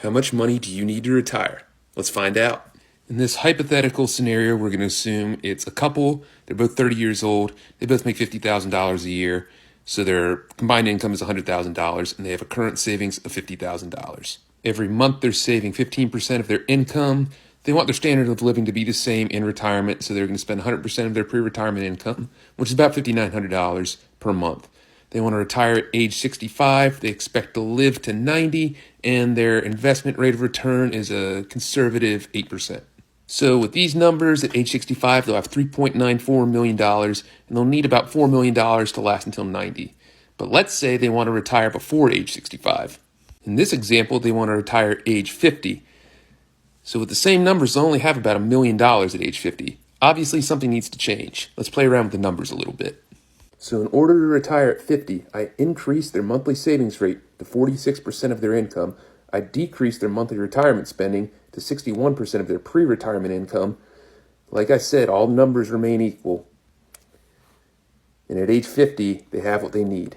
How much money do you need to retire? Let's find out. In this hypothetical scenario, we're going to assume it's a couple. They're both 30 years old. They both make $50,000 a year. So their combined income is $100,000 and they have a current savings of $50,000. Every month they're saving 15% of their income. They want their standard of living to be the same in retirement, so they're going to spend 100% of their pre-retirement income, which is about $5,900 per month. They want to retire at age 65. They expect to live to 90, and their investment rate of return is a conservative 8%. So with these numbers, at age 65, they'll have $3.94 million, and they'll need about $4 million to last until 90. But let's say they want to retire before age 65. In this example, they want to retire at age 50. So with the same numbers, they'll only have about $1 million at age 50. Obviously, something needs to change. Let's play around with the numbers a little bit. So in order to retire at 50, I increase their monthly savings rate to 46% of their income. I decrease their monthly retirement spending to 61% of their pre-retirement income. Like I said, all numbers remain equal. And at age 50, they have what they need.